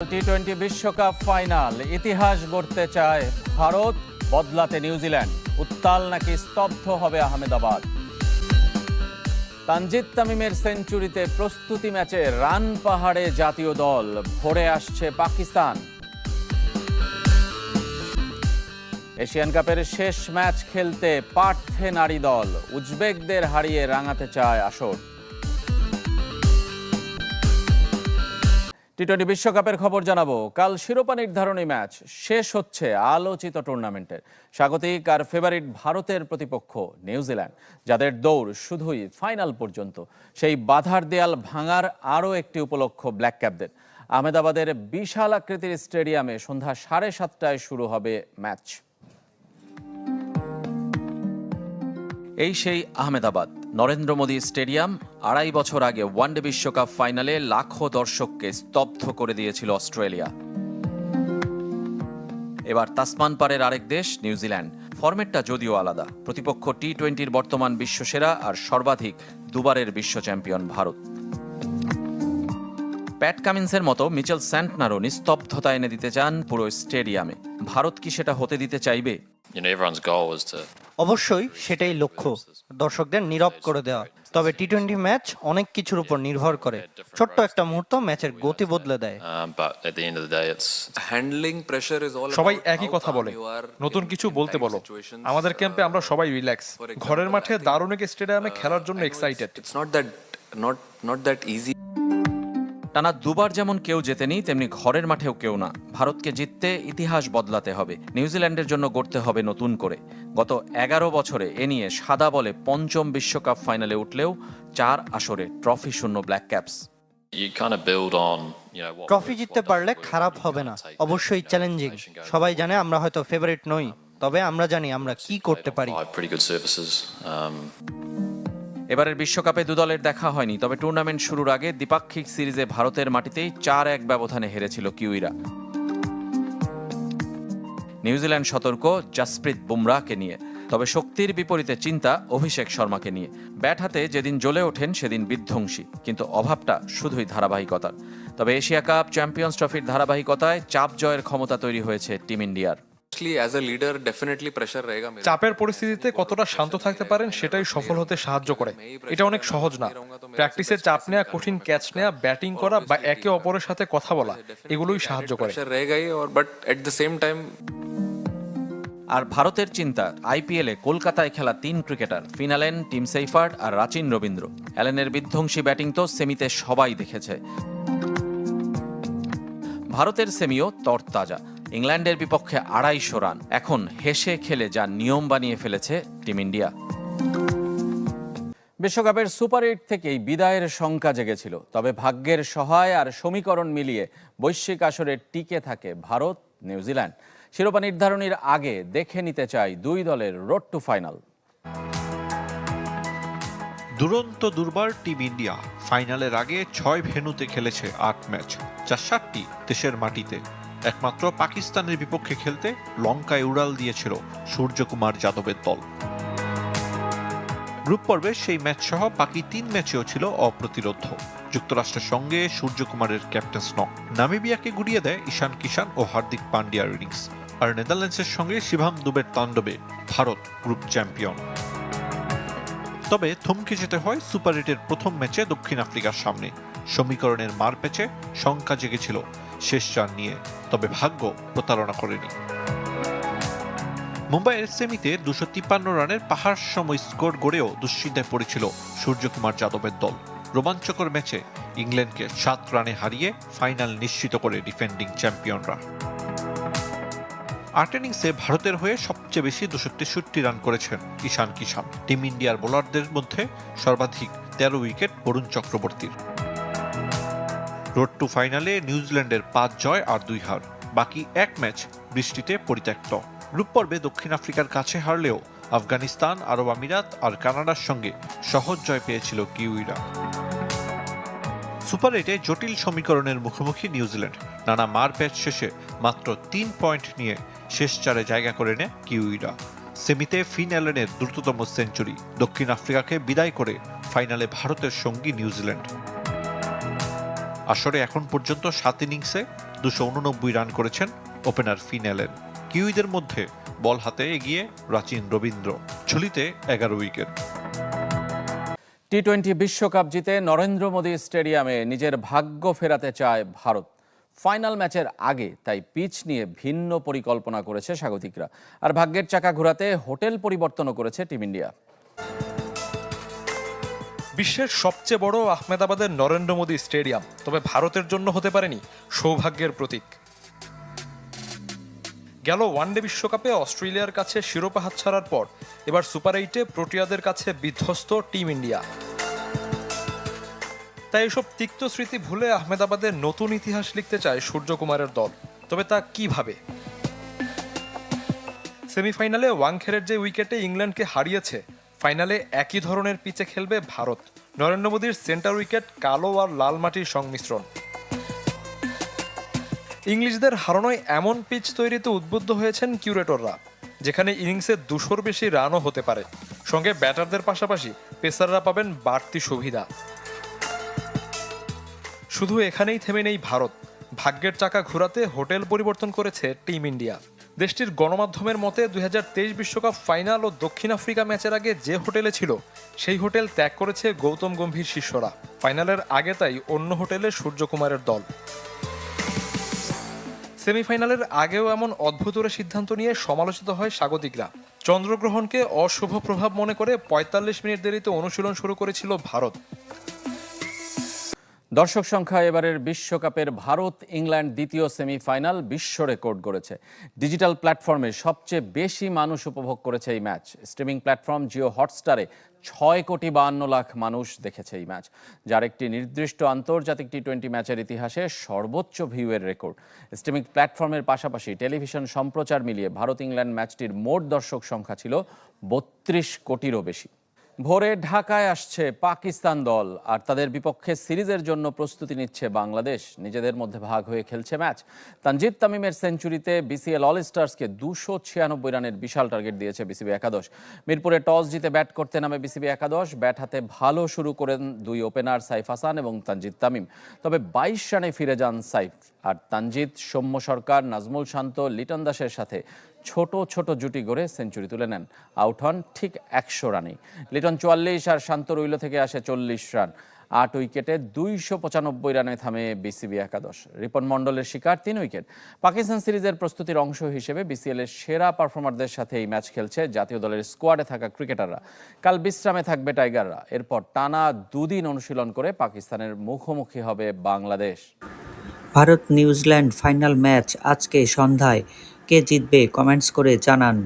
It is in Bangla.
টি-20 বিশ্বকাপ ফাইনাল ইতিহাস গড়তে চায় ভারত, বদলাতে নিউজিল্যান্ড। উত্তাল নাকি স্তব্ধ হবে আহমেদাবাদ। তানজিদ তামিমের সেঞ্চুরিতে প্রস্তুতি ম্যাচে রান পাহাড়ে জাতীয় দল, ভরে আসছে পাকিস্তান। এশিয়ান কাপের শেষ ম্যাচ খেলতে পারছে নারী দল, উজবেকদের হারিয়ে রাঙাতে চায় আসর। টি-20 বিশ্বকাপের খবর জানাবো। কাল শিরোপা নির্ধারণী ম্যাচ শেষ হচ্ছে আলোচিত টুর্নামেন্টের। স্বাগতিক আর ফেভারিট ভারতের প্রতিপক্ষ নিউজিল্যান্ড, যাদের দৌড় শুধুই ফাইনাল পর্যন্ত। সেই বাধার দেয়াল ভাঙার আরও একটি উপলক্ষ ব্ল্যাক ক্যাপদের। আহমেদাবাদের বিশাল আকৃতির স্টেডিয়ামে সন্ধ্যা 7:30টায় শুরু হবে ম্যাচ। এই সেই আহমেদাবাদ, নরেন্দ্র মোদী স্টেডিয়াম। 2.5 বছর আগে ওয়ানডে বিশ্বকাপ ফাইনালে লাখো দর্শককে স্তব্ধ করে দিয়েছিল অস্ট্রেলিয়া। এবার তাসমান পারের আরেক দেশ নিউজিল্যান্ড। ফরম্যাটটা যদিও আলাদা। প্রতিপক্ষ টি-20-র বর্তমান বিশ্বসেরা আর সর্বাধিক দুবারের বিশ্ব চ্যাম্পিয়ন ভারত। প্যাট কামিন্সের মতো মিচেল স্যান্টনারও নিস্তব্ধতা এনে দিতে চান পুরো স্টেডিয়ামে। ভারত কি সেটা হতে দিতে চাইবে? অবশ্যই সেটাই লক্ষ্য, দর্শকদের নীরব করে দেওয়া। তবে টি-20 ম্যাচ অনেক কিছুর উপর নির্ভর করে। ছোট্ট একটা মুহূর্ত ম্যাচের গতি বদলে দেয়। সবাই একই কথা বলে, নতুন কিছু বলতে বলো। আমাদের ক্যাম্পে আমরা সবাই রিল্যাক্স। ঘরের মাঠে দারুণিক স্টেডিয়ামে খেলার জন্য এক্সাইটেড। টানা দুবার যেমন কেউ জেতেনি, তেমনি ঘরের মাঠেও কেউ না। ভারতকে জিততে ইতিহাস বদলাতে হবে, নিউজিল্যান্ডের জন্য গড়তে হবে নতুন করে। গত 11 বছরে এ নিয়ে সাদা বলে পঞ্চম বিশ্বকাপ ফাইনালে উঠলেও 4 আসরে ট্রফি শূন্য ব্ল্যাক ক্যাপস। ট্রফি জিততে পারলে খারাপ হবে না, অবশ্যই চ্যালেঞ্জিং। সবাই জানে আমরা হয়তো ফেভারিট নই, তবে আমরা জানি আমরা কি করতে পারি। এবারের বিশ্বকাপে দু দলের দেখা হয়নি, তবে টুর্নামেন্ট শুরুর আগে দ্বিপাক্ষিক সিরিজে ভারতের মাটিতেই 4-1 ব্যবধানে হেরেছিল কিউইরা। নিউজিল্যান্ড সতর্ক জাসপ্রীত বুমরাহকে নিয়ে, তবে শক্তির বিপরীতে চিন্তা অভিষেক শর্মাকে নিয়ে। ব্যাট হাতে যেদিন জ্বলে ওঠেন সেদিন বিধ্বংসী, কিন্তু অভাবটা শুধুই ধারাবাহিকতার। তবে এশিয়া কাপ, চ্যাম্পিয়ন্স ট্রফির ধারাবাহিকতায় চাপ জয়ের ক্ষমতা তৈরি হয়েছে টিম ইন্ডিয়ার। চাপের পরিস্থিতিতে কতটা শান্ত থাকতে পারেন সেটাই সফল হতে সাহায্য করে। এটা অনেক সহজ না। প্র্যাকটিসে চাপ নেওয়া, কঠিন ক্যাচ নেওয়া, ব্যাটিং করা বা একে অপরের সাথে কথা বলা, এগুলোই সাহায্য করে। আর ভারতের চিন্তা, আইপিএলে কলকাতায় খেলা 3 ক্রিকেটার ফিন অ্যালেন, টিম সেইফার্ড আর রাচিন রবীন্দ্র। অ্যালেনের বিধ্বংসী ব্যাটিং তো সেমিতে সবাই দেখেছে। ভারতের সেমিও তরতাজা। ইংল্যান্ডের বিপক্ষে 250 রান। এখন হেসে খেলে যা নিয়ম বানিয়ে ফেলেছে টিম ইন্ডিয়া। বিশ্বকাপের সুপার 8 থেকেই বিদায়ের শঙ্কা জেগেছিল, তবে ভাগ্যের সহায় আর সমীকরণ মিলিয়ে বৈশ্বিক আসরে টিকে থাকে ভারত, নিউজিল্যান্ড। শিরোপা নির্ধারণীর আগে দেখে নিতে চাই দুই দলের রোড টু ফাইনাল। দুরন্ত দুর্বার টিম ইন্ডিয়া ফাইনালের আগে 6 ভেন্যুতে খেলেছে 8 ম্যাচ, যা 7টি দেশের মাটিতে। একমাত্র পাকিস্তানের বিপক্ষে খেলতে লঙ্কায় উড়াল দিয়েছিল সূর্যকুমার যাদবের দল। গ্রুপ পর্বে সেই ম্যাচ সহ বাকি 3 ম্যাচেও ছিল অপ্রতিরোধ্য। যুক্তরাষ্ট্রের সঙ্গে সূর্যকুমারের ক্যাপ্টেন্স নক। নামিবিয়াকে গুড়িয়ে দেয় ঈশান কিষান ও হার্দিক পান্ডিয়ার ইনিংস। আর নেদারল্যান্ডসের সঙ্গে শিভাম দুবের তাণ্ডবে ভারত গ্রুপ চ্যাম্পিয়ন। তবে থমকে যেতে হয় সুপার 8-এর প্রথম ম্যাচে দক্ষিণ আফ্রিকার সামনে। সমীকরণের মার পেচে শঙ্কা জেগেছিল শেষ রান নিয়ে, তবে ভাগ্য প্রতারণা করেনি। মুম্বাইয়ের সেমিতে 253 রানের পাহাড় সময় স্কোর গড়েও দুশ্চিন্তায় পড়েছিল সূর্যকুমার যাদবের দল। রোমাঞ্চকর ম্যাচে ইংল্যান্ডকে 7 রানে হারিয়ে ফাইনাল নিশ্চিত করে ডিফেন্ডিং চ্যাম্পিয়নরা। 8 ইনিংসে ভারতের হয়ে সবচেয়ে বেশি 263 রান করেছেন ঈশান কিষান। টিম ইন্ডিয়ার বোলারদের মধ্যে সর্বাধিক 13 উইকেট বরুণ চক্রবর্তীর। রোড টু ফাইনালে নিউজিল্যান্ডের 5 জয় আর 2 হার। বাকি 1 ম্যাচ বৃষ্টিতে পরিত্যক্ত। গ্রুপ পর্বে দক্ষিণ আফ্রিকার কাছে হারলেও আফগানিস্তান, আরব আমিরাত আর কানাডার সঙ্গে সহজ জয় পেয়েছিল কিউইরা। সুপার 8-এ জটিল সমীকরণের মুখোমুখি নিউজিল্যান্ড। নানা মারপ্যাচ শেষে মাত্র 3 পয়েন্ট নিয়ে শেষ 4-এ জায়গা করে নেয় কিউইরা। সেমিতে ফিন অ্যালেনের দ্রুততম সেঞ্চুরি। দক্ষিণ আফ্রিকাকে বিদায় করে ফাইনালে ভারতের সঙ্গী নিউজিল্যান্ড। আসরে এখন পর্যন্ত 7 ইনিংসে 289 রান করেছেন ওপেনার ফিন অ্যালেন। কিউইদের মধ্যে বল হাতে এগিয়ে রাচিন রবীন্দ্র, ঝুলিতে 11 উইকেট। টি-20 বিশ্বকাপ জিতে নরেন্দ্র মোদী স্টেডিয়ামে নিজের ভাগ্য ফেরাতে চায় ভারত। ফাইনাল ম্যাচের আগে তাই পিচ নিয়ে ভিন্ন পরিকল্পনা করেছে স্বাগতিকরা, আর ভাগ্যের চাকা ঘোরাতে হোটেল পরিবর্তনও করেছে টিম ইন্ডিয়া। বিশ্বের সবচেয়ে বড় আহমেদাবাদের নরেন্দ্র মোদী স্টেডিয়াম তবে ভারতের জন্য হতে পারেনি সৌভাগ্যের প্রতীক। গেল ওয়ানডে বিশ্বকাপে অস্ট্রেলিয়ার কাছে শিরোপা হাতছাড়ার পর এবার সুপার 8-এ প্রোটিয়াদের কাছে বিধ্বস্ত টিম ইন্ডিয়া। তাই এসব তিক্ত স্মৃতি ভুলে আহমেদাবাদের নতুন ইতিহাস লিখতে চায় সূর্যকুমারের দল। তবে তা কিভাবে? সেমিফাইনালে ওয়াংখেড়ের যে উইকেটে ইংল্যান্ডকে হারিয়েছে, ফাইনালে একই ধরনের পিচে খেলবে ভারত। নরেন্দ্র মোদীর সেন্টার উইকেট কালো আর লাল মাটির সংমিশ্রণ। ইংলিশদের হারানোয় এমন পিচ তৈরিতে উদ্বুদ্ধ হয়েছেন কিউরেটররা, যেখানে ইনিংসে 200-র বেশি রানও হতে পারে। সঙ্গে ব্যাটারদের পাশাপাশি পেসাররা পাবেন বাড়তি সুবিধা। শুধু এখানেই থেমে নেই ভারত। ভাগ্যের চাকা ঘোরাতে হোটেল পরিবর্তন করেছে টিম ইন্ডিয়া। দেশটির গণমাধ্যমের মতে 2023 বিশ্বকাপ ফাইনাল ও দক্ষিণ আফ্রিকা ম্যাচের আগে যে হোটেলে ছিল সেই হোটেল ত্যাগ করেছে গৌতম গম্ভীর শিষ্যরা। ফাইনালের আগে তাই অন্য হোটেলে সূর্যকুমারের দল। সেমিফাইনালের আগেও এমন অদ্ভুতরে সিদ্ধান্ত নিয়ে সমালোচিত হয় স্বাগতিকরা। চন্দ্রগ্রহণকে অশুভ প্রভাব মনে করে 45 মিনিট দেরিতে অনুশীলন শুরু করেছিল ভারত। দর্শক সংখ্যা এবারের বিশ্বকাপের ভারত ইংল্যান্ড দ্বিতীয় সেমিফাইনাল বিশ্ব রেকর্ড করেছে। ডিজিটাল প্ল্যাটফর্মে সবচেয়ে বেশি মানুষ উপভোগ করেছে এই ম্যাচ। স্ট্রিমিং প্ল্যাটফর্ম জিও হটস্টারে 6,52,00,000 মানুষ দেখেছে এই ম্যাচ, যার একটি নির্দিষ্ট আন্তর্জাতিক টি-20 ম্যাচের ইতিহাসে সর্বোচ্চ ভিউয়ের রেকর্ড। স্ট্রিমিং প্ল্যাটফর্মের পাশাপাশি টেলিভিশন সম্প্রচার মিলিয়ে ভারত ইংল্যান্ড ম্যাচটির মোট দর্শক সংখ্যা ছিল 32 কোটিরও বেশি। ভোরে ঢাকায় আসছে পাকিস্তান দল, আর তাদের বিপক্ষে সিরিজের জন্য প্রস্তুতি নিচ্ছে বাংলাদেশ। নিজেদের মধ্যে ভাগ হয়ে খেলছে ম্যাচ। তানজিদ তামিমের সেঞ্চুরিতে বিসিএল অল স্টার্সকে 296 রানের বিশাল টার্গেট দিয়েছে বিসিবি একাদশ। মিরপুরে টস জিতে ব্যাট করতে নামে বিসিবি একাদশ। ব্যাট হাতে ভালো শুরু করেন দুই ওপেনার সাইফ হাসান এবং তানজিদ তামিম, তবে 22 রানে ফিরে যান সাইফ। আর তানজিদ, সৌম্য সরকার, নাজমুল শান্ত, লিটন দাসের সাথে ছোট ছোট জুটি গড়ে সেঞ্চুরি তুলে নেন। আউট হন ঠিক 100 রানেই। লিটন 44 আর শান্ত রুইল থেকে আসে 40 রান। 8 উইকেটে 295 রানে থামে বিসিবি একাদশ। রিপন মণ্ডলের শিকার 3 উইকেট। পাকিস্তান সিরিজের প্রস্তুতির অংশ হিসেবে বিসিএল এর সেরা পারফর্মারদের সাথে এই ম্যাচ খেলছে জাতীয় দলের স্কোয়াডে থাকা ক্রিকেটাররা। কাল বিশ্রামে থাকবে টাইগাররা। এরপর টানা 2 দিন অনুশীলন করে পাকিস্তানের মুখোমুখি হবে Bangladesh. Bharat New Zealand final match আজকে সন্ধ্যায়। কে জিতবে কমেন্টস করে জানান।